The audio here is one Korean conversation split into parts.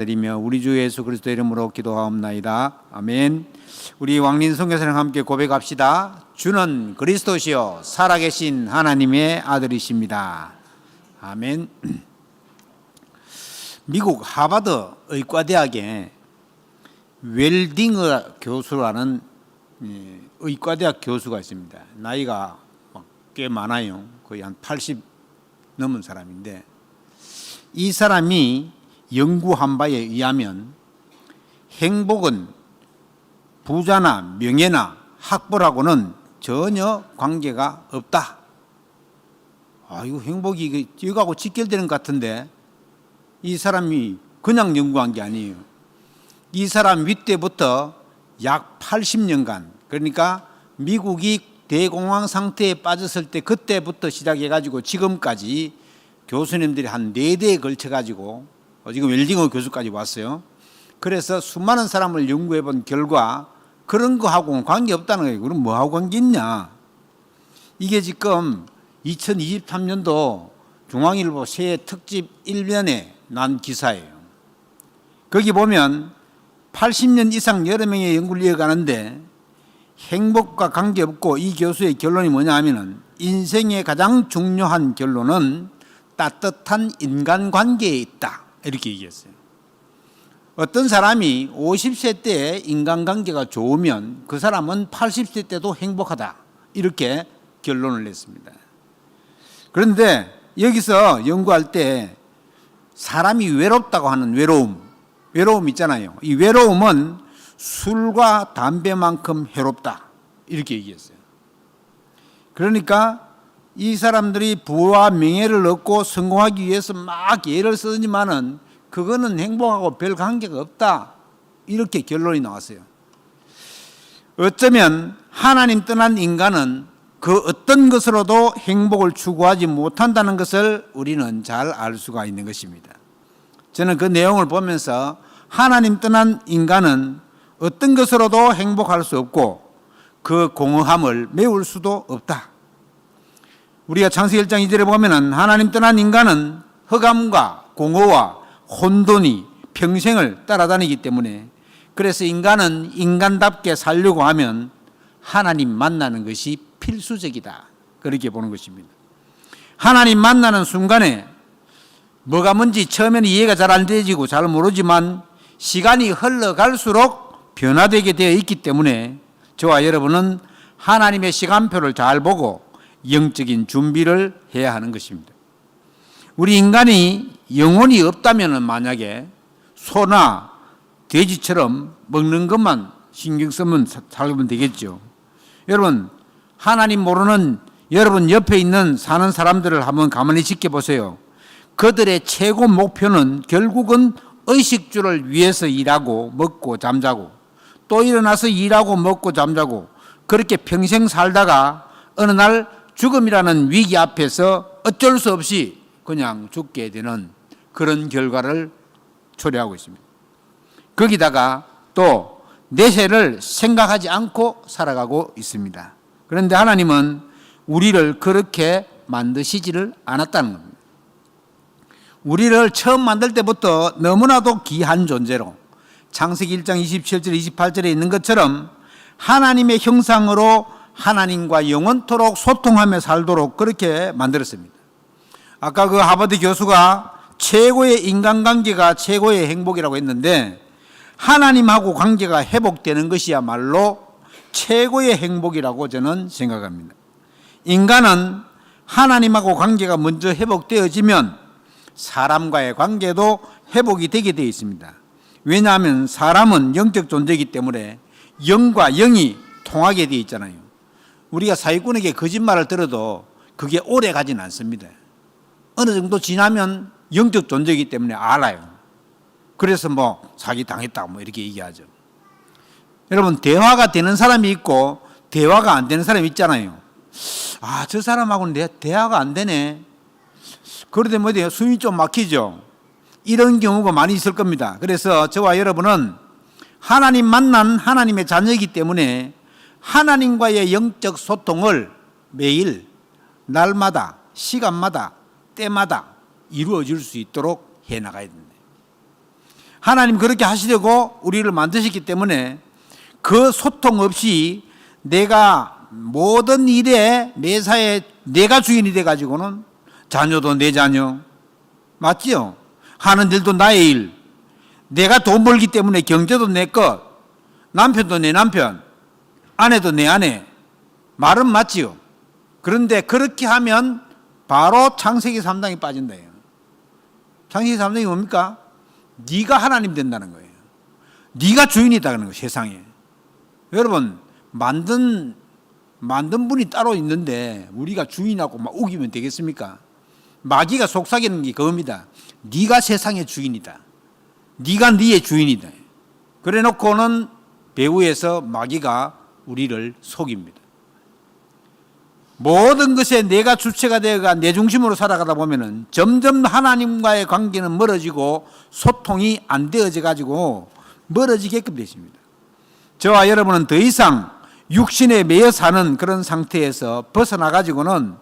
드리며 우리 주 예수 그리스도 이름으로 기도하옵나이다. 아멘. 우리 왕린 선교사랑 함께 고백합시다. 주는 그리스도시요 살아계신 하나님의 아들이십니다. 아멘. 미국 하버드 의과대학에 웰딩어 교수라는 의과대학 교수가 있습니다. 나이가 꽤 많아요. 거의 한 80 넘은 사람인데, 이 사람이 연구한 바에 의하면 행복은 부자나 명예나 학벌하고는 전혀 관계가 없다. 이거 행복이 이거하고 직결되는 것 같은데, 이 사람이 그냥 연구한 게 아니에요. 이 사람 윗때부터 약 80년간, 그러니까 미국이 대공황 상태에 빠졌을 때 그때부터 시작해가지고 지금까지 교수님들이 한 4대에 걸쳐가지고 지금 웰딩어 교수까지 왔어요. 그래서 수많은 사람을 연구해 본 결과 그런 거하고는 관계없다는 거예요. 그럼 뭐하고 관계 있냐? 이게 지금 2023년도 중앙일보 새해 특집 1면에 난 기사예요. 거기 보면 80년 이상 여러 명의 연구를 이어가는데 행복과 관계없고, 이 교수의 결론이 뭐냐 하면은 인생의 가장 중요한 결론은 따뜻한 인간관계에 있다, 이렇게 얘기했어요. 어떤 사람이 50세 때 인간관계가 좋으면 그 사람은 80세 때도 행복하다, 이렇게 결론을 냈습니다. 그런데 여기서 연구할 때 사람이 외롭다고 하는 외로움 있잖아요. 이 외로움은 술과 담배만큼 해롭다, 이렇게 얘기했어요. 그러니까 이 사람들이 부와 명예를 얻고 성공하기 위해서 막 애를 쓰지만은 그거는 행복하고 별 관계가 없다, 이렇게 결론이 나왔어요. 어쩌면 하나님 떠난 인간은 그 어떤 것으로도 행복을 추구하지 못한다는 것을 우리는 잘 알 수가 있는 것입니다. 저는 그 내용을 보면서 하나님 떠난 인간은 어떤 것으로도 행복할 수 없고 그 공허함을 메울 수도 없다. 우리가 창세기 1장 2절에 보면은 하나님 떠난 인간은 흑암과 공허와 혼돈이 평생을 따라다니기 때문에, 그래서 인간은 인간답게 살려고 하면 하나님 만나는 것이 필수적이다, 그렇게 보는 것입니다. 하나님 만나는 순간에 뭐가 뭔지 처음에는 이해가 잘 안 되지고 잘 모르지만 시간이 흘러갈수록 변화되게 되어 있기 때문에 저와 여러분은 하나님의 시간표를 잘 보고 영적인 준비를 해야 하는 것입니다. 우리 인간이 영혼이 없다면 만약에 소나 돼지처럼 먹는 것만 신경 쓰면 살면 되겠죠. 여러분, 하나님 모르는 여러분 옆에 있는 사는 사람들을 한번 가만히 지켜보세요. 그들의 최고 목표는 결국은 의식주를 위해서 일하고 먹고 잠자고, 또 일어나서 일하고 먹고 잠자고, 그렇게 평생 살다가 어느 날 죽음이라는 위기 앞에서 어쩔 수 없이 그냥 죽게 되는 그런 결과를 초래하고 있습니다. 거기다가 또 내세를 생각하지 않고 살아가고 있습니다. 그런데 하나님은 우리를 그렇게 만드시지를 않았다는 겁니다. 우리를 처음 만들 때부터 너무나도 귀한 존재로, 창세기 1장 27절 28절에 있는 것처럼 하나님의 형상으로 하나님과 영원토록 소통하며 살도록 그렇게 만들었습니다. 아까 그 하버드 교수가 최고의 인간관계가 최고의 행복이라고 했는데, 하나님하고 관계가 회복되는 것이야말로 최고의 행복이라고 저는 생각합니다. 인간은 하나님하고 관계가 먼저 회복되어지면 사람과의 관계도 회복이 되게 되어 있습니다. 왜냐하면 사람은 영적 존재이기 때문에 영과 영이 통하게 되어 있잖아요. 우리가 사기꾼에게 거짓말을 들어도 그게 오래 가지는 않습니다. 어느 정도 지나면 영적 존재이기 때문에 알아요. 그래서 사기 당했다 이렇게 얘기하죠. 여러분, 대화가 되는 사람이 있고 대화가 안 되는 사람이 있잖아요. 저 사람하고는 대화가 안 되네. 그러다 뭐돼요? 숨이 좀 막히죠. 이런 경우가 많이 있을 겁니다. 그래서 저와 여러분은 하나님 만난 하나님의 자녀이기 때문에 하나님과의 영적 소통을 매일 날마다 시간마다 때마다 이루어질 수 있도록 해나가야 됩니다. 하나님 그렇게 하시려고 우리를 만드셨기 때문에 그 소통 없이 내가 모든 일에 매사에 내가 주인이 돼가지고는 자녀도 내 자녀, 맞지요? 하는 일도 나의 일, 내가 돈 벌기 때문에 경제도 내 것, 남편도 내 남편, 아내도 내 아내, 말은 맞지요? 그런데 그렇게 하면 바로 창세기 3장에 빠진다요. 창세기 3장이 뭡니까? 네가 하나님 된다는 거예요. 네가 주인이다는 거예요, 세상에. 여러분, 만든 분이 따로 있는데 우리가 주인하고 막 우기면 되겠습니까? 마귀가 속삭이는 게 그겁니다. 네가 세상의 주인이다. 네가 네의 주인이다. 그래 놓고는 배후에서 마귀가 우리를 속입니다. 모든 것에 내가 주체가 되어가 내 중심으로 살아가다 보면은 점점 하나님과의 관계는 멀어지고 소통이 안 되어져 가지고 멀어지게끔 되십니다. 저와 여러분은 더 이상 육신에 매여 사는 그런 상태에서 벗어나 가지고는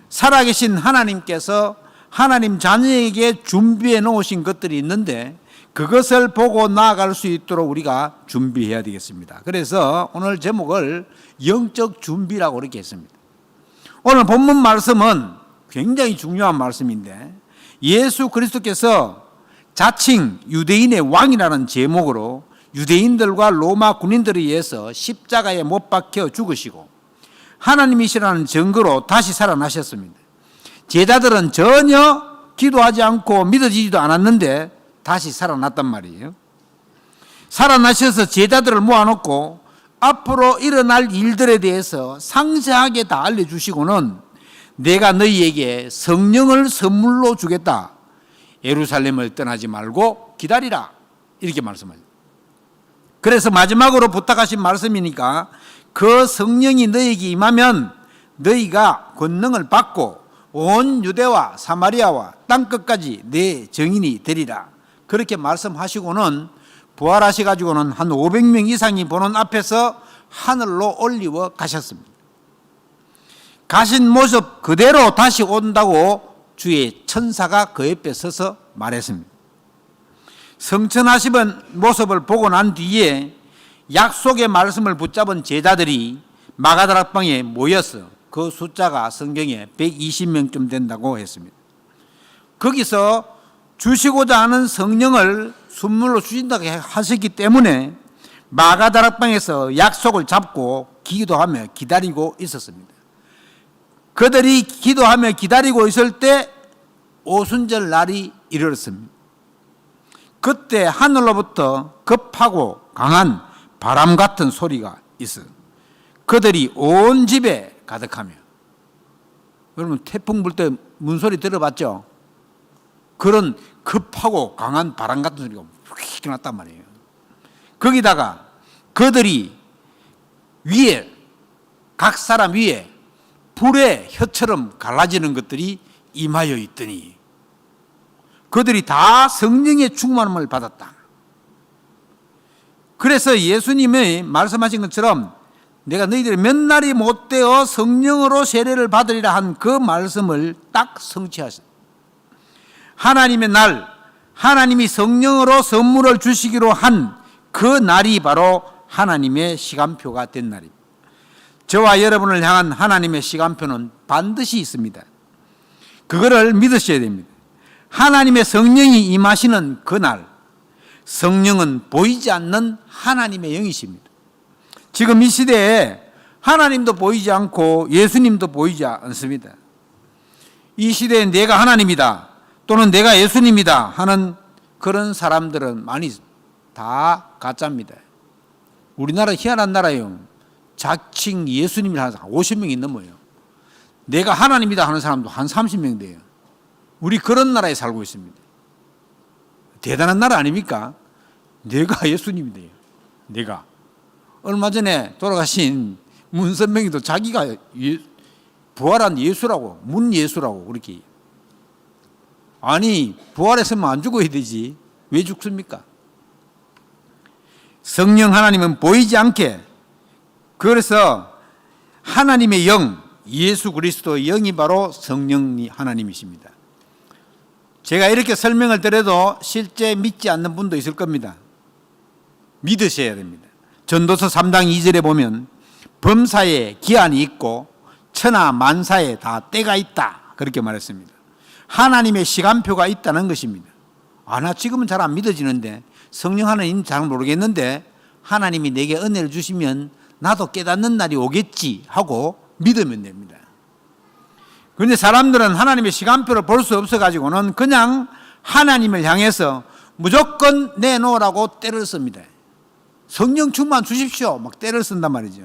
살아계신 하나님께서 하나님 자녀에게 준비해 놓으신 것들이 있는데 그것을 보고 나아갈 수 있도록 우리가 준비해야 되겠습니다. 그래서 오늘 제목을 영적 준비라고 그렇게 했습니다. 오늘 본문 말씀은 굉장히 중요한 말씀인데 예수 그리스도께서 자칭 유대인의 왕이라는 제목으로 유대인들과 로마 군인들에 의해서 십자가에 못 박혀 죽으시고 하나님이시라는 증거로 다시 살아나셨습니다. 제자들은 전혀 기도하지 않고 믿어지지도 않았는데 다시 살아났단 말이에요. 살아나셔서 제자들을 모아놓고 앞으로 일어날 일들에 대해서 상세하게 다 알려주시고는 내가 너희에게 성령을 선물로 주겠다. 예루살렘을 떠나지 말고 기다리라. 이렇게 말씀하죠. 그래서 마지막으로 부탁하신 말씀이니까 그 성령이 너희에게 임하면 너희가 권능을 받고 온 유대와 사마리아와 땅끝까지 내 증인이 되리라. 그렇게 말씀하시고는 부활하셔가지고는 한 500명 이상이 보는 앞에서 하늘로 올리워 가셨습니다. 가신 모습 그대로 다시 온다고 주의 천사가 그 옆에 서서 말했습니다. 성천하시는 모습을 보고 난 뒤에 약속의 말씀을 붙잡은 제자들이 마가다락방에 모였어. 그 숫자가 성경에 120명쯤 된다고 했습니다. 거기서 주시고자 하는 성령을 선물로 주신다고 하셨기 때문에 마가다락방에서 약속을 잡고 기도하며 기다리고 있었습니다. 그들이 기도하며 기다리고 있을 때 오순절 날이 이르렀습니다. 그때 하늘로부터 급하고 강한 바람 같은 소리가 있어 그들이 온 집에 가득하며, 여러분 태풍 불 때 문소리 들어봤죠? 그런 급하고 강한 바람 같은 소리가 휙 났단 말이에요. 거기다가 그들이 위에 각 사람 위에 불의 혀처럼 갈라지는 것들이 임하여 있더니 그들이 다 성령의 충만함을 받았다. 그래서 예수님이 말씀하신 것처럼 내가 너희들이 몇 날이 못되어 성령으로 세례를 받으리라 한 그 말씀을 딱 성취하셨다. 하나님의 날, 하나님이 성령으로 선물을 주시기로 한 그 날이 바로 하나님의 시간표가 된 날입니다. 저와 여러분을 향한 하나님의 시간표는 반드시 있습니다. 그거를 믿으셔야 됩니다. 하나님의 성령이 임하시는 그날, 성령은 보이지 않는 하나님의 영이십니다. 지금 이 시대에 하나님도 보이지 않고 예수님도 보이지 않습니다. 이 시대에 내가 하나님이다 또는 내가 예수님이다 하는 그런 사람들은 많이 다 가짜입니다. 우리나라 희한한 나라예요. 자칭 예수님을 하는 사람 50명이 넘어요. 내가 하나님이다 하는 사람도 한 30명 돼요. 우리 그런 나라에 살고 있습니다. 대단한 나라 아닙니까? 내가 예수님이 돼요. 내가. 얼마 전에 돌아가신 문선명이도 자기가 부활한 예수라고, 문예수라고 그렇게. 아니 부활했으면 안 죽어야 되지 왜 죽습니까? 성령 하나님은 보이지 않게, 그래서 하나님의 영, 예수 그리스도의 영이 바로 성령 하나님이십니다. 제가 이렇게 설명을 드려도 실제 믿지 않는 분도 있을 겁니다. 믿으셔야 됩니다. 전도서 3장 2절에 보면 범사에 기한이 있고 천하 만사에 다 때가 있다, 그렇게 말했습니다. 하나님의 시간표가 있다는 것입니다. 나 지금은 잘 안 믿어지는데, 성령 하나님 잘 모르겠는데 하나님이 내게 은혜를 주시면 나도 깨닫는 날이 오겠지 하고 믿으면 됩니다. 그런데 사람들은 하나님의 시간표를 볼 수 없어가지고는 그냥 하나님을 향해서 무조건 내놓으라고 때를 씁니다. 성령 충만 주십시오, 막 때를 쓴단 말이죠.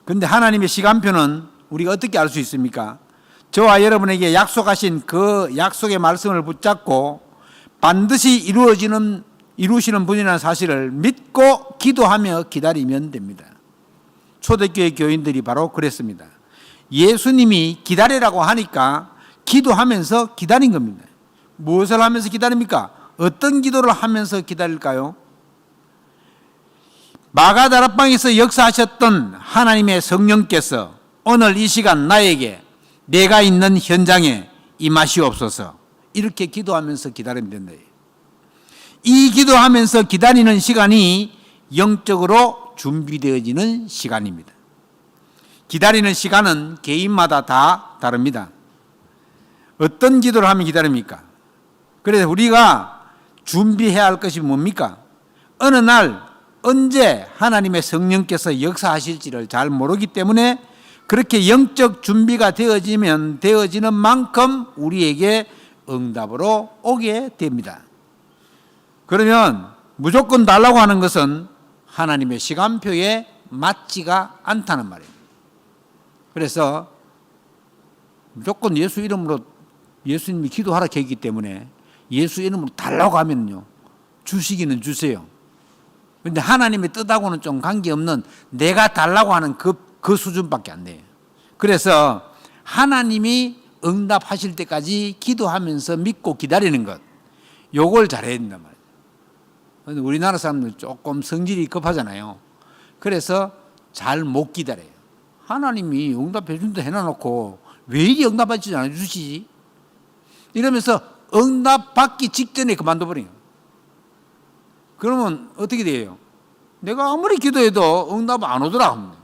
그런데 하나님의 시간표는 우리가 어떻게 알 수 있습니까? 저와 여러분에게 약속하신 그 약속의 말씀을 붙잡고 반드시 이루시는 분이라는 사실을 믿고 기도하며 기다리면 됩니다. 초대교회 교인들이 바로 그랬습니다. 예수님이 기다리라고 하니까 기도하면서 기다린 겁니다. 무엇을 하면서 기다립니까? 어떤 기도를 하면서 기다릴까요? 마가다락방에서 역사하셨던 하나님의 성령께서 오늘 이 시간 나에게 내가 있는 현장에 임하시옵소서, 이렇게 기도하면서 기다리면 된다. 이 기도하면서 기다리는 시간이 영적으로 준비되어지는 시간입니다. 기다리는 시간은 개인마다 다 다릅니다. 어떤 기도를 하면 기다립니까? 그래서 우리가 준비해야 할 것이 뭡니까? 어느 날 언제 하나님의 성령께서 역사하실지를 잘 모르기 때문에 그렇게 영적 준비가 되어지는 만큼 우리에게 응답으로 오게 됩니다. 그러면 무조건 달라고 하는 것은 하나님의 시간표에 맞지가 않다는 말입니다. 그래서 무조건 예수 이름으로, 예수님이 기도하라 했기 때문에 예수 이름으로 달라고 하면요, 주시기는 주세요. 그런데 하나님의 뜻하고는 좀 관계없는 내가 달라고 하는 그 수준밖에 안 돼요. 그래서 하나님이 응답하실 때까지 기도하면서 믿고 기다리는 것, 요걸 잘해야 된단 말이에요. 그런데 우리나라 사람들은 조금 성질이 급하잖아요. 그래서 잘 못 기다려요. 하나님이 응답해 준다 해놔놓고 왜 이리 응답하지 않아 주시지? 이러면서 응답받기 직전에 그만둬버려요. 그러면 어떻게 돼요? 내가 아무리 기도해도 응답 안 오더라 합니다.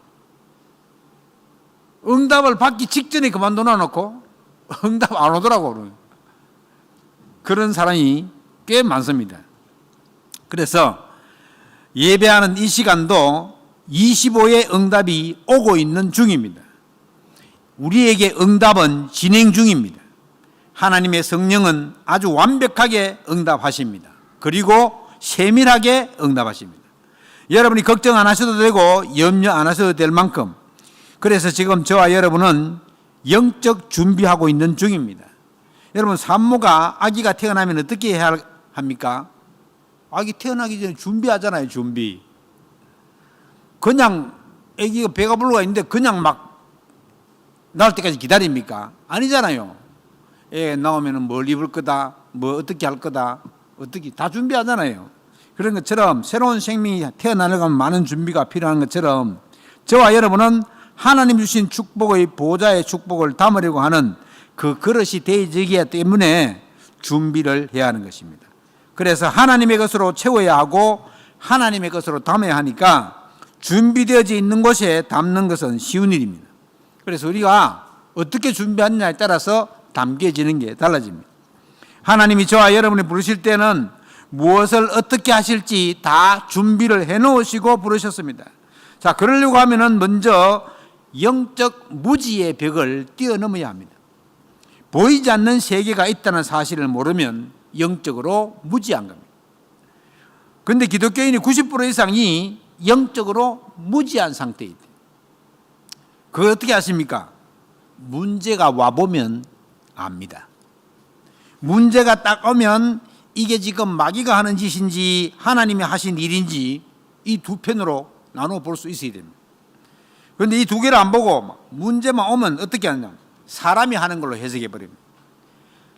응답을 받기 직전에 그만둬 놓고 응답 안 오더라고. 그런 사람이 꽤 많습니다. 그래서 예배하는 이 시간도 25의 응답이 오고 있는 중입니다. 우리에게 응답은 진행 중입니다. 하나님의 성령은 아주 완벽하게 응답하십니다. 그리고 세밀하게 응답하십니다. 여러분이 걱정 안 하셔도 되고 염려 안 하셔도 될 만큼, 그래서 지금 저와 여러분은 영적 준비하고 있는 중입니다. 여러분, 산모가 아기가 태어나면 어떻게 해야 합니까? 아기 태어나기 전에 준비하잖아요. 준비. 그냥 아기가 배가 불러가 있는데 그냥 막 나올 때까지 기다립니까? 아니잖아요. 애 나오면 뭘 입을 거다, 뭐 어떻게 할 거다, 어떻게 다 준비하잖아요. 그런 것처럼 새로운 생명이 태어나려고 하면 많은 준비가 필요한 것처럼 저와 여러분은 하나님 주신 축복의 보좌의 축복을 담으려고 하는 그 그릇이 되어지기 때문에 준비를 해야 하는 것입니다. 그래서 하나님의 것으로 채워야 하고 하나님의 것으로 담아야 하니까 준비되어져 있는 곳에 담는 것은 쉬운 일입니다. 그래서 우리가 어떻게 준비하느냐에 따라서 담겨지는 게 달라집니다. 하나님이 저와 여러분이 부르실 때는 무엇을 어떻게 하실지 다 준비를 해놓으시고 부르셨습니다. 자, 그러려고 하면은 먼저 영적 무지의 벽을 뛰어넘어야 합니다. 보이지 않는 세계가 있다는 사실을 모르면 영적으로 무지한 겁니다. 그런데 기독교인이 90% 이상이 영적으로 무지한 상태에 있대요. 그거 어떻게 아십니까? 문제가 와보면 압니다. 문제가 딱 오면 이게 지금 마귀가 하는 짓인지 하나님이 하신 일인지 이 두 편으로 나눠 볼 수 있어야 됩니다. 그런데 이 두 개를 안 보고 문제만 오면 어떻게 하느냐? 사람이 하는 걸로 해석해 버립니다.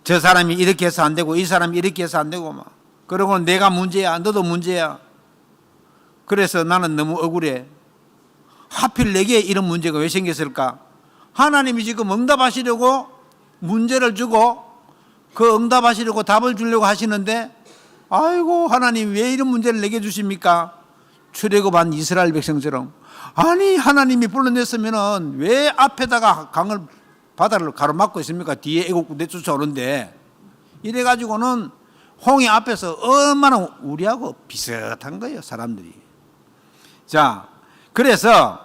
저 사람이 이렇게 해서 안 되고 이 사람이 이렇게 해서 안 되고 막 그러고 내가 문제야, 너도 문제야. 그래서 나는 너무 억울해. 하필 내게 이런 문제가 왜 생겼을까? 하나님이 지금 응답하시려고 문제를 주고 그 응답하시려고 답을 주려고 하시는데 아이고 하나님 왜 이런 문제를 내게 주십니까? 출애굽한 이스라엘 백성처럼 아니 하나님이 불러냈으면은 왜 앞에다가 강을 바다를 가로막고 있습니까? 뒤에 애국군대 쫓아오는데 이래가지고는 홍해 앞에서 얼마나 우리하고 비슷한 거예요 사람들이. 자 그래서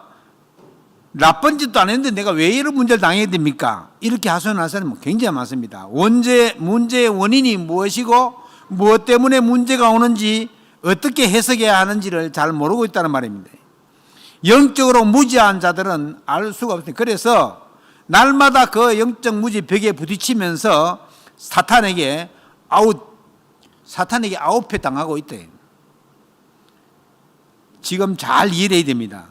나쁜 짓도 안 했는데 내가 왜 이런 문제를 당해야 됩니까? 이렇게 하소연하는 사람은 굉장히 많습니다. 문제의 원인이 무엇이고 무엇 때문에 문제가 오는지 어떻게 해석해야 하는지를 잘 모르고 있다는 말입니다. 영적으로 무지한 자들은 알 수가 없습니다. 그래서 날마다 그 영적 무지 벽에 부딪히면서 사탄에게 아웃패 당하고 있대. 지금 잘 이해해야 됩니다.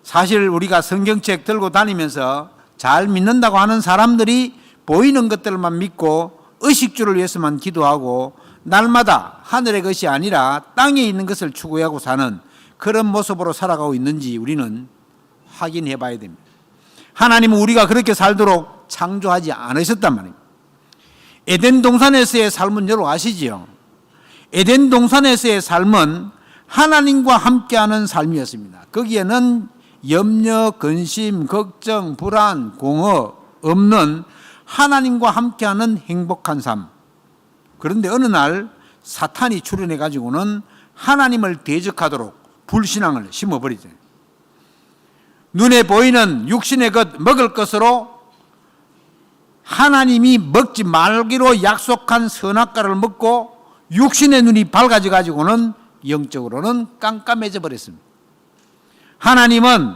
사실 우리가 성경책 들고 다니면서 잘 믿는다고 하는 사람들이 보이는 것들만 믿고 의식주를 위해서만 기도하고 날마다 하늘의 것이 아니라 땅에 있는 것을 추구하고 사는 그런 모습으로 살아가고 있는지 우리는 확인해 봐야 됩니다. 하나님은 우리가 그렇게 살도록 창조하지 않으셨단 말입니다. 에덴 동산에서의 삶은 여러분 아시지요? 에덴 동산에서의 삶은 하나님과 함께하는 삶이었습니다. 거기에는 염려, 근심, 걱정, 불안, 공허 없는 하나님과 함께하는 행복한 삶. 그런데 어느 날 사탄이 출현해 가지고는 하나님을 대적하도록 불신앙을 심어버리죠. 눈에 보이는 육신의 것 먹을 것으로 하나님이 먹지 말기로 약속한 선악과를 먹고 육신의 눈이 밝아져 가지고는 영적으로는 깜깜해져 버렸습니다. 하나님은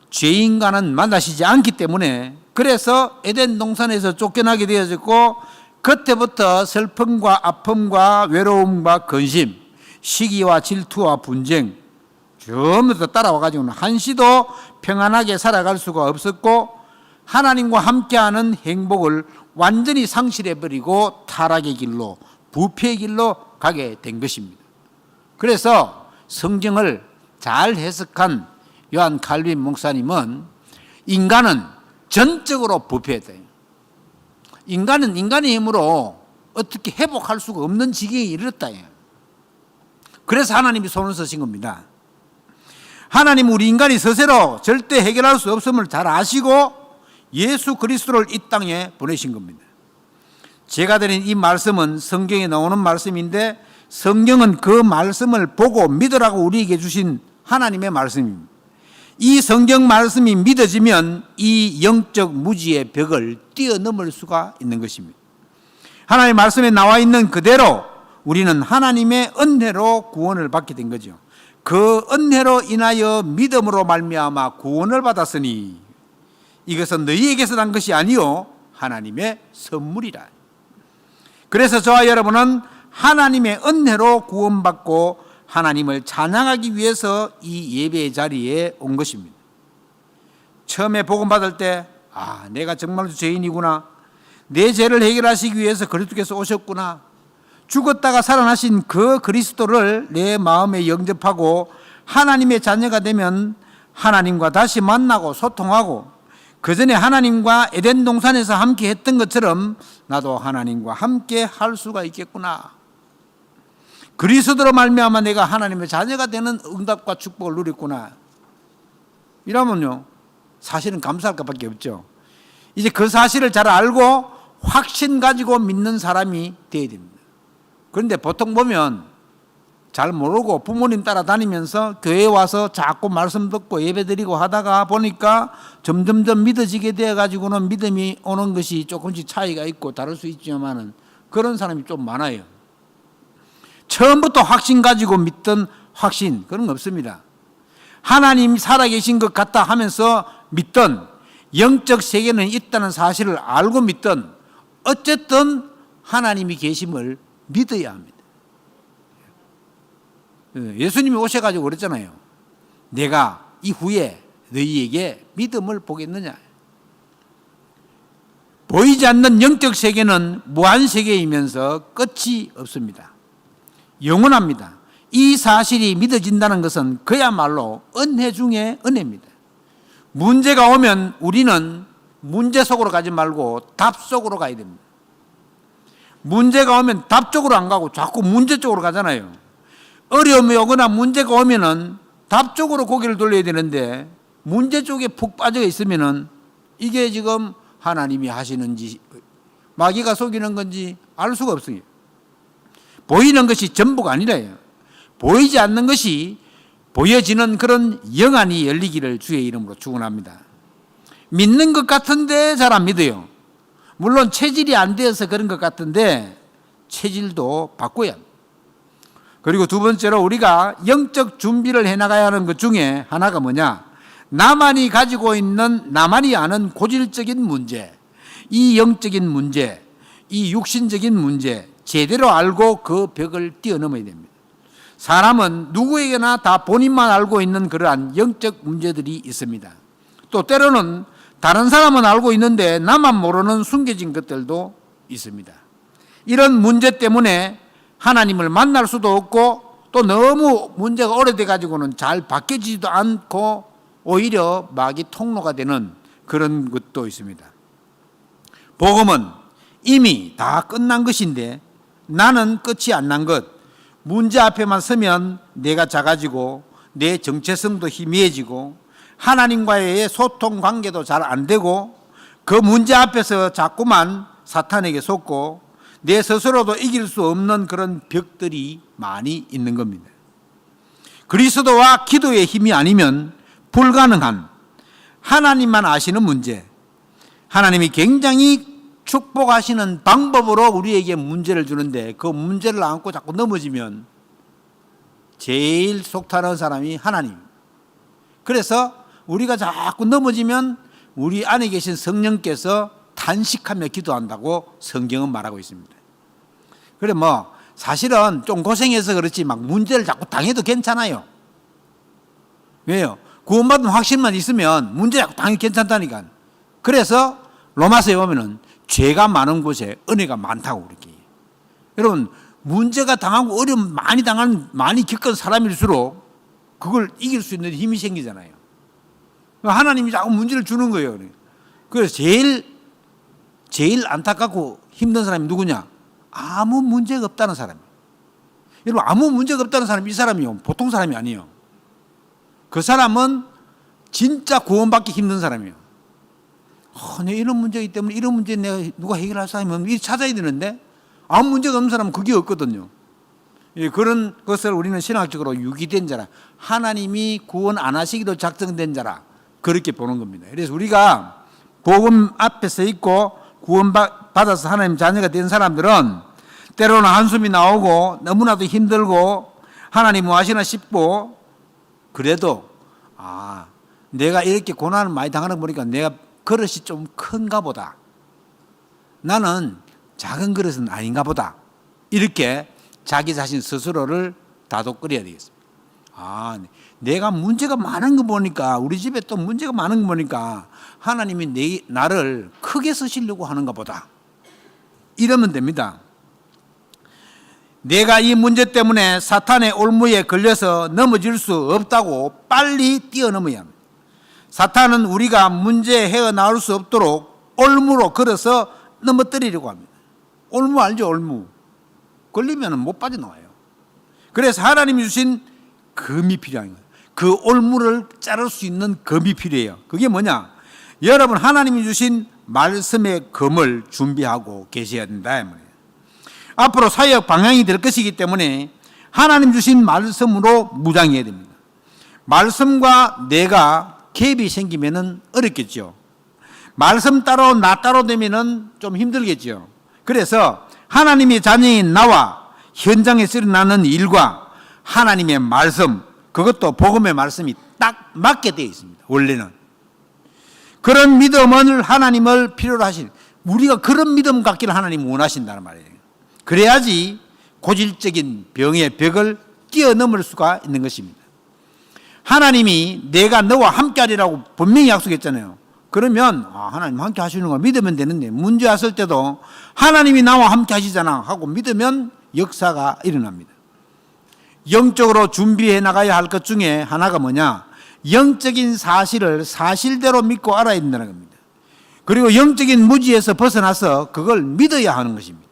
죄인과는 만나시지 않기 때문에 그래서 에덴 동산에서 쫓겨나게 되어졌고 그때부터 슬픔과 아픔과 외로움과 근심, 시기와 질투와 분쟁 전부 다 따라와 가지고는 한시도 평안하게 살아갈 수가 없었고 하나님과 함께하는 행복을 완전히 상실해버리고 타락의 길로 부패의 길로 가게 된 것입니다. 그래서 성경을 잘 해석한 요한 칼빈 목사님은 인간은 전적으로 부패했다. 인간은 인간의 힘으로 어떻게 회복할 수가 없는 지경에 이르렀다. 그래서 하나님이 손을 쓰신 겁니다. 하나님 우리 인간이 스스로 절대 해결할 수 없음을 잘 아시고 예수 그리스도를 이 땅에 보내신 겁니다. 제가 드린 이 말씀은 성경에 나오는 말씀인데 성경은 그 말씀을 보고 믿으라고 우리에게 주신 하나님의 말씀입니다. 이 성경 말씀이 믿어지면 이 영적 무지의 벽을 뛰어넘을 수가 있는 것입니다. 하나님의 말씀에 나와 있는 그대로 우리는 하나님의 은혜로 구원을 받게 된 거죠. 그 은혜로 인하여 믿음으로 말미암아 구원을 받았으니 이것은 너희에게서 난 것이 아니요 하나님의 선물이라. 그래서 저와 여러분은 하나님의 은혜로 구원받고 하나님을 찬양하기 위해서 이 예배의 자리에 온 것입니다. 처음에 복음 받을 때 내가 정말로 죄인이구나. 내 죄를 해결하시기 위해서 그리스도께서 오셨구나. 죽었다가 살아나신 그 그리스도를 내 마음에 영접하고 하나님의 자녀가 되면 하나님과 다시 만나고 소통하고 그 전에 하나님과 에덴 동산에서 함께 했던 것처럼 나도 하나님과 함께 할 수가 있겠구나. 그리스도로 말미암아 내가 하나님의 자녀가 되는 응답과 축복을 누렸구나. 이러면요 사실은 감사할 것밖에 없죠. 이제 그 사실을 잘 알고 확신 가지고 믿는 사람이 되어야 됩니다. 그런데 보통 보면 잘 모르고 부모님 따라다니면서 교회에 와서 자꾸 말씀 듣고 예배드리고 하다가 보니까 점점점 믿어지게 되어가지고는 믿음이 오는 것이 조금씩 차이가 있고 다를 수 있지만은 그런 사람이 좀 많아요. 처음부터 확신 가지고 믿던 확신 그런 거 없습니다. 하나님 살아계신 것 같다 하면서 믿던 영적 세계는 있다는 사실을 알고 믿던 어쨌든 하나님이 계심을 믿어야 합니다. 예수님이 오셔가지고 그랬잖아요. 내가 이후에 너희에게 믿음을 보겠느냐. 보이지 않는 영적 세계는 무한 세계이면서 끝이 없습니다. 영원합니다. 이 사실이 믿어진다는 것은 그야말로 은혜 중에 은혜입니다. 문제가 오면 우리는 문제 속으로 가지 말고 답 속으로 가야 됩니다. 문제가 오면 답 쪽으로 안 가고 자꾸 문제 쪽으로 가잖아요. 어려움이 오거나 문제가 오면은 답 쪽으로 고개를 돌려야 되는데 문제 쪽에 푹 빠져 있으면은 이게 지금 하나님이 하시는지 마귀가 속이는 건지 알 수가 없어요. 보이는 것이 전부가 아니라요. 보이지 않는 것이 보여지는 그런 영안이 열리기를 주의 이름으로 축원합니다. 믿는 것 같은데 잘 안 믿어요. 물론 체질이 안 되어서 그런 것 같은데 체질도 바꿔야 합니다. 그리고 두 번째로 우리가 영적 준비를 해나가야 하는 것 중에 하나가 뭐냐? 나만이 가지고 있는 나만이 아는 고질적인 문제, 이 영적인 문제, 이 육신적인 문제 제대로 알고 그 벽을 뛰어넘어야 됩니다. 사람은 누구에게나 다 본인만 알고 있는 그러한 영적 문제들이 있습니다. 또 때로는 다른 사람은 알고 있는데 나만 모르는 숨겨진 것들도 있습니다. 이런 문제 때문에 하나님을 만날 수도 없고 또 너무 문제가 오래돼 가지고는 잘 바뀌지도 않고 오히려 마귀 통로가 되는 그런 것도 있습니다. 복음은 이미 다 끝난 것인데 나는 끝이 안 난 것, 문제 앞에만 서면 내가 작아지고 내 정체성도 희미해지고 하나님과의 소통 관계도 잘 안 되고 그 문제 앞에서 자꾸만 사탄에게 속고 내 스스로도 이길 수 없는 그런 벽들이 많이 있는 겁니다. 그리스도와 기도의 힘이 아니면 불가능한 하나님만 아시는 문제, 하나님이 굉장히 축복하시는 방법으로 우리에게 문제를 주는데 그 문제를 안고 자꾸 넘어지면 제일 속타는 사람이 하나님. 그래서 우리가 자꾸 넘어지면 우리 안에 계신 성령께서 탄식하며 기도한다고 성경은 말하고 있습니다. 그래 사실은 좀 고생해서 그렇지 막 문제를 자꾸 당해도 괜찮아요. 왜요? 구원받은 확신만 있으면 문제 자꾸 당해도 괜찮다니까. 그래서 로마서에 보면은 죄가 많은 곳에 은혜가 많다고 그렇게. 여러분 문제가 당하고 어려움 많이 겪은 사람일수록 그걸 이길 수 있는 힘이 생기잖아요. 하나님이 자꾸 문제를 주는 거예요. 그래서 제일 안타깝고 힘든 사람이 누구냐? 아무 문제가 없다는 사람이에요. 여러분 아무 문제가 없다는 사람이 이 사람이요. 보통 사람이 아니에요. 그 사람은 진짜 구원받기 힘든 사람이에요. 내가 이런 문제이기 때문에 이런 문제 내가 누가 해결할 사람이 찾아야 되는데 아무 문제가 없는 사람은 그게 없거든요. 그런 것을 우리는 신학적으로 유기된 자라, 하나님이 구원 안 하시기도 작정된 자라 그렇게 보는 겁니다. 그래서 우리가 복음 앞에 서 있고 구원받아서 하나님 자녀가 된 사람들은 때로는 한숨이 나오고 너무나도 힘들고 하나님 뭐 하시나 싶고 그래도 내가 이렇게 고난을 많이 당하는 거 보니까 내가 그릇이 좀 큰가 보다. 나는 작은 그릇은 아닌가 보다. 이렇게 자기 자신 스스로를 다독거려야 되겠습니다. 내가 문제가 많은 거 보니까 우리 집에 또 문제가 많은 거 보니까 하나님이 나를 크게 쓰시려고 하는가 보다. 이러면 됩니다. 내가 이 문제 때문에 사탄의 올무에 걸려서 넘어질 수 없다고 빨리 뛰어넘어야 합니다. 사탄은 우리가 문제에 헤어나올 수 없도록 올무로 걸어서 넘어뜨리려고 합니다. 올무 알죠? 올무. 걸리면 못 빠져나와요. 그래서 하나님이 주신 검이 필요한 거예요. 그 올무를 자를 수 있는 검이 필요해요. 그게 뭐냐? 여러분 하나님이 주신 말씀의 검을 준비하고 계셔야 된다. 앞으로 사역 방향이 될 것이기 때문에 하나님 주신 말씀으로 무장해야 됩니다. 말씀과 내가 갭이 생기면 어렵겠죠. 말씀 따로 나 따로 되면 좀 힘들겠죠. 그래서 하나님의 자녀인 나와 현장에서 일어나는 일과 하나님의 말씀, 그것도 복음의 말씀이 딱 맞게 되어 있습니다. 원래는 그런 믿음을 하나님을 필요로 하신, 우리가 그런 믿음 갖기를 하나님 원하신다는 말이에요. 그래야지 고질적인 병의 벽을 뛰어넘을 수가 있는 것입니다. 하나님이 내가 너와 함께하리라고 분명히 약속했잖아요. 그러면 하나님 함께 하시는 거 믿으면 되는데, 문제 왔을 때도 하나님이 나와 함께 하시잖아 하고 믿으면 역사가 일어납니다. 영적으로 준비해 나가야 할 것 중에 하나가 뭐냐? 영적인 사실을 사실대로 믿고 알아야 된다는 겁니다. 그리고 영적인 무지에서 벗어나서 그걸 믿어야 하는 것입니다.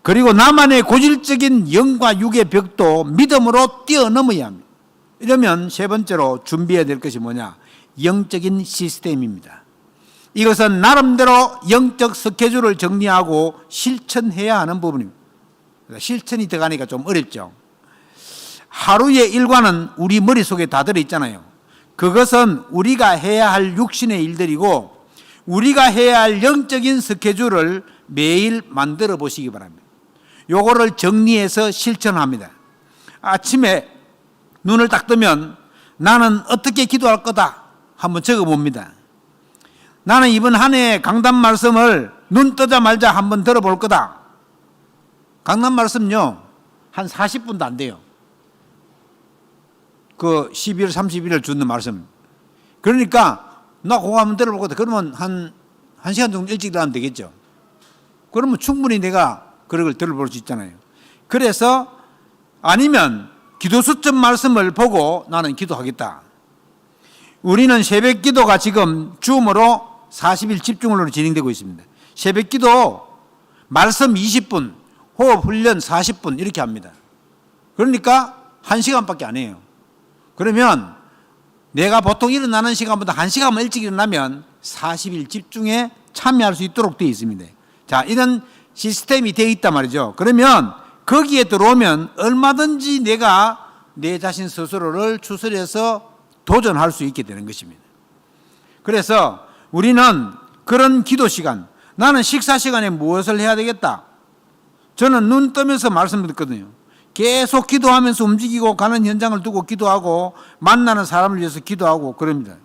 그리고 나만의 고질적인 영과 육의 벽도 믿음으로 뛰어넘어야 합니다. 이러면 세 번째로 준비해야 될 것이 뭐냐? 영적인 시스템입니다. 이것은 나름대로 영적 스케줄을 정리하고 실천해야 하는 부분입니다. 실천이 들어가니까 좀 어렵죠. 하루의 일과는 우리 머릿속에 다 들어있잖아요. 그것은 우리가 해야 할 육신의 일들이고 우리가 해야 할 영적인 스케줄을 매일 만들어 보시기 바랍니다. 요거를 정리해서 실천합니다. 아침에 눈을 딱 뜨면 나는 어떻게 기도할 거다 한번 적어봅니다. 나는 이번 한 해 강단 말씀을 눈 뜨자마자 한번 들어볼 거다. 강단 말씀요 한 40분도 안 돼요. 그 12월 31일 주는 말씀. 그러니까 나 그거 한번 들어볼 거다. 그러면 한 시간 정도 일찍 일어나면 되겠죠. 그러면 충분히 내가 그걸 들어볼 수 있잖아요. 그래서 아니면 기도 수첩 말씀을 보고 나는 기도하겠다. 우리는 새벽 기도가 지금 줌으로 40일 집중으로 진행되고 있습니다. 새벽 기도 말씀 20분, 호흡 훈련 40분 이렇게 합니다. 그러니까 1시간밖에 안 해요. 그러면 내가 보통 일어나는 시간보다 1시간만 일찍 일어나면 40일 집중에 참여할 수 있도록 되어 있습니다. 자, 이런 시스템이 되어 있단 말이죠. 그러면 거기에 들어오면 얼마든지 내가 내 자신 스스로를 추스려서 도전할 수 있게 되는 것입니다. 그래서 우리는 그런 기도 시간, 나는 식사 시간에 무엇을 해야 되겠다. 저는 눈 뜨면서 말씀 듣거든요. 계속 기도하면서 움직이고 가는 현장을 두고 기도하고 만나는 사람을 위해서 기도하고 그럽니다.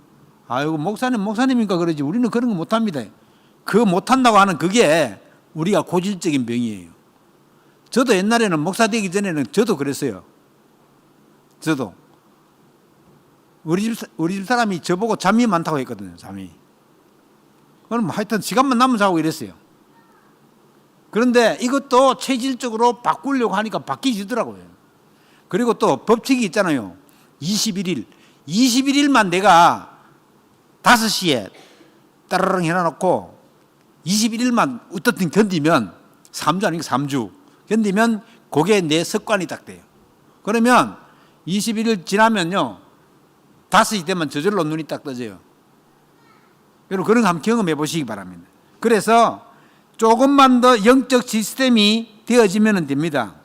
아이고 목사님이니까 그러지 우리는 그런 거 못합니다. 그 못한다고 하는 그게 우리가 고질적인 병이에요. 저도 옛날에는 목사 되기 전에는 저도 그랬어요. 저도 우리 집 사람이 저보고 잠이 많다고 했거든요. 잠이. 그럼 하여튼 시간만 나면 자고 이랬어요. 그런데 이것도 체질적으로 바꾸려고 하니까 바뀌지더라고요. 그리고 또 법칙이 있잖아요. 21일만 내가 5시에 따르릉 해놔놓고 21일만 어떻든 견디면 3주 아니고 3주 견디면 그게 내 습관이 딱 돼요. 그러면 21일 지나면요 5시 되면 저절로 눈이 딱 떠져요. 여러분 그런 거 한번 경험해 보시기 바랍니다. 그래서 조금만 더 영적 시스템이 되어지면 됩니다.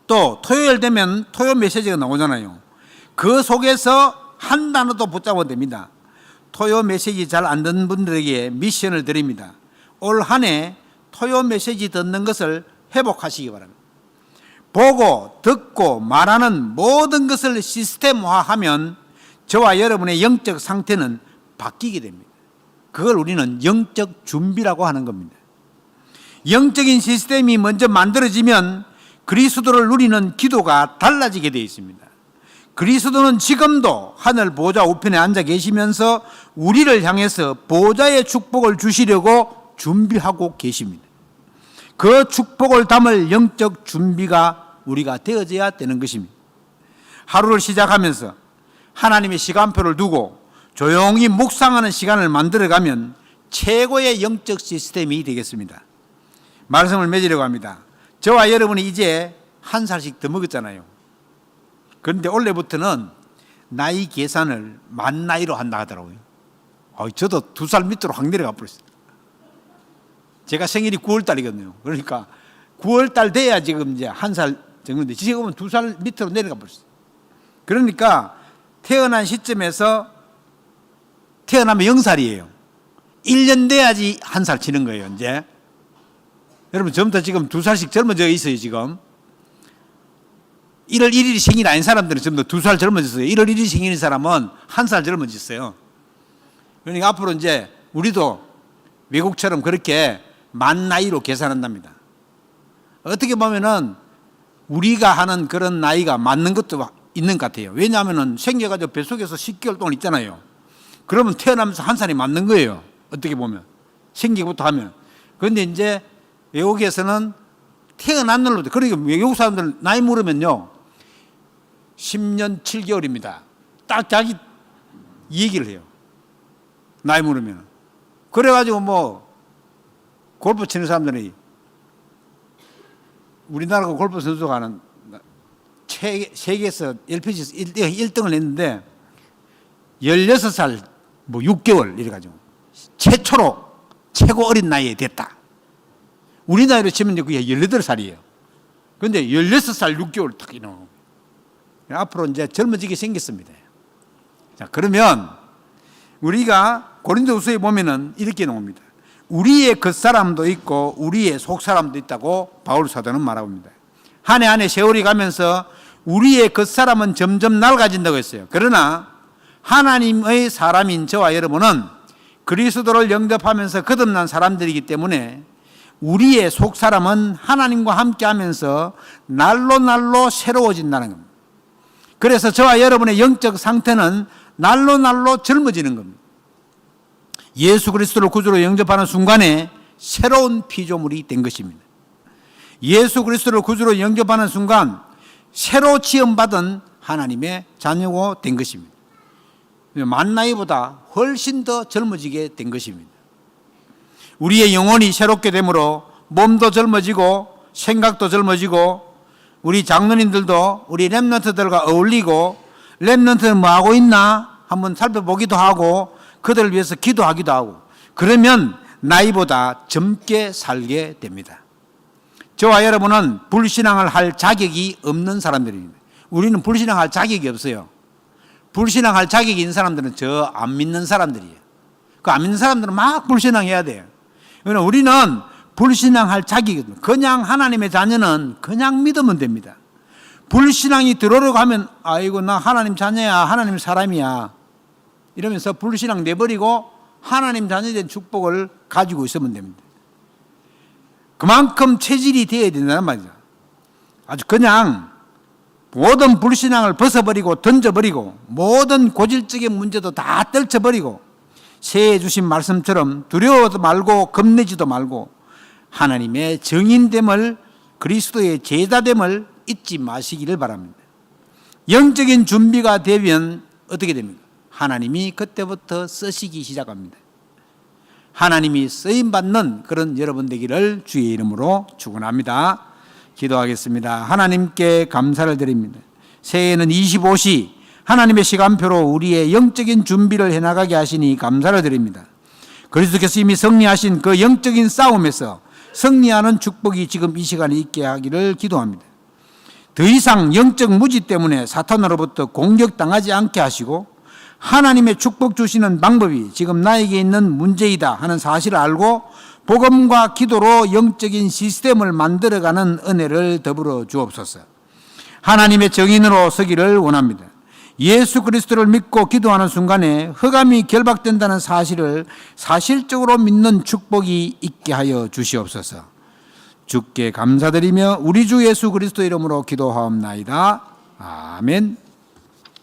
또 토요일 되면 토요 메시지가 나오잖아요. 그 속에서 한 단어도 붙잡으면 됩니다. 토요 메시지 잘 안 듣는 분들에게 미션을 드립니다. 올 한 해 토요 메시지 듣는 것을 회복하시기 바랍니다. 보고 듣고 말하는 모든 것을 시스템화하면 저와 여러분의 영적 상태는 바뀌게 됩니다. 그걸 우리는 영적 준비라고 하는 겁니다. 영적인 시스템이 먼저 만들어지면 그리스도를 누리는 기도가 달라지게 되어 있습니다. 그리스도는 지금도 하늘 보좌 우편에 앉아 계시면서 우리를 향해서 보좌의 축복을 주시려고 준비하고 계십니다. 그 축복을 담을 영적 준비가 우리가 되어져야 되는 것입니다. 하루를 시작하면서 하나님의 시간표를 두고 조용히 묵상하는 시간을 만들어가면 최고의 영적 시스템이 되겠습니다. 말씀을 맺으려고 합니다. 저와 여러분이 이제 1살씩 더 먹었잖아요. 그런데 올해부터는 나이 계산을 만 나이로 한다 하더라고요. 저도 2살 밑으로 확 내려가 버렸어요. 제가 생일이 9월달이거든요. 그러니까 9월달 돼야 지금 이제 1살 정도인데 지금은 2살 밑으로 내려가 버렸어요. 그러니까 태어난 시점에서 태어나면 0살이에요. 1년 돼야지 1살 치는 거예요, 이제. 여러분, 전부터 지금 2살씩 젊어져 있어요, 지금. 1월 1일이 생일 아닌 사람들은 전부 다 2살 젊어졌어요. 1월 1일이 생일인 사람은 1살 젊어졌어요. 그러니까 앞으로 이제 우리도 외국처럼 그렇게 만 나이로 계산한답니다. 어떻게 보면은 우리가 하는 그런 나이가 맞는 것도 있는 것 같아요. 왜냐하면은 생겨가지고 뱃속에서 10개월 동안 있잖아요. 그러면 태어나면서 1살이 맞는 거예요. 어떻게 보면. 생기부터 하면. 그런데 이제 외국에서는 태어난 날로부터, 그러니까 외국 사람들 나이 물으면요 10년 7개월입니다. 딱 자기 얘기를 해요. 나이 물으면. 그래가지고 뭐 골프 치는 사람들이 우리나라 골프 선수가 하는 세계에서 LPG에서 1등을 했는데 16살 뭐 6개월 이래가지고 최초로 최고 어린 나이에 됐다. 우리 나이로 치면 이제 그게 18살이에요. 그런데 16살 6개월 딱 이런. 앞으로 이제 젊어지게 생겼습니다. 자, 그러면 우리가 고린도후서에 보면은 이렇게 나옵니다. 우리의 겉사람도 있고 우리의 속사람도 있다고 바울 사도는 말하고 있습니다. 한 해 한 해 세월이 가면서 우리의 겉사람은 점점 낡아진다고 했어요. 그러나 하나님의 사람인 저와 여러분은 그리스도를 영접하면서 거듭난 사람들이기 때문에 우리의 속사람은 하나님과 함께하면서 날로 날로 새로워진다는 겁니다. 그래서 저와 여러분의 영적 상태는 날로 날로 젊어지는 겁니다. 예수 그리스도를 구주로 영접하는 순간에 새로운 피조물이 된 것입니다. 예수 그리스도를 구주로 영접하는 순간 새로 지음받은 하나님의 자녀가 된 것입니다. 만 나이보다 훨씬 더 젊어지게 된 것입니다. 우리의 영혼이 새롭게 되므로 몸도 젊어지고 생각도 젊어지고 우리 장로님들도 우리 렘넌트들과 어울리고 렘넌트는 뭐 하고 있나 한번 살펴보기도 하고 그들을 위해서 기도하기도 하고 그러면 나이보다 젊게 살게 됩니다. 저와 여러분은 불신앙을 할 자격이 없는 사람들입니다. 우리는 불신앙할 자격이 없어요. 불신앙할 자격이 있는 사람들은 저 안 믿는 사람들이에요. 그 안 믿는 사람들은 막 불신앙해야 돼요. 그러나 우리는 불신앙할 자격이 없어요. 그냥 하나님의 자녀는 그냥 믿으면 됩니다. 불신앙이 들어오려고 하면 아이고 나 하나님 자녀야 하나님 사람이야 이러면서 불신앙 내버리고 하나님 자녀된 축복을 가지고 있으면 됩니다. 그만큼 체질이 되어야 된다는 말이죠. 아주 그냥 모든 불신앙을 벗어버리고 던져버리고 모든 고질적인 문제도 다 떨쳐버리고 새해 주신 말씀처럼 두려워도 말고 겁내지도 말고 하나님의 정인됨을 그리스도의 제자됨을 잊지 마시기를 바랍니다. 영적인 준비가 되면 어떻게 됩니까? 하나님이 그때부터 쓰시기 시작합니다. 하나님이 쓰임받는 그런 여러분 되기를 주의 이름으로 축원합니다. 기도하겠습니다. 하나님께 감사를 드립니다. 새해에는 25시 하나님의 시간표로 우리의 영적인 준비를 해나가게 하시니 감사를 드립니다. 그리스도께서 이미 승리하신 그 영적인 싸움에서 승리하는 축복이 지금 이 시간에 있게 하기를 기도합니다. 더 이상 영적 무지 때문에 사탄으로부터 공격당하지 않게 하시고 하나님의 축복 주시는 방법이 지금 나에게 있는 문제이다 하는 사실을 알고 복음과 기도로 영적인 시스템을 만들어가는 은혜를 더불어 주옵소서. 하나님의 정인으로 서기를 원합니다. 예수 그리스도를 믿고 기도하는 순간에 흑암이 결박된다는 사실을 사실적으로 믿는 축복이 있게 하여 주시옵소서. 주께 감사드리며 우리 주 예수 그리스도 이름으로 기도하옵나이다. 아멘.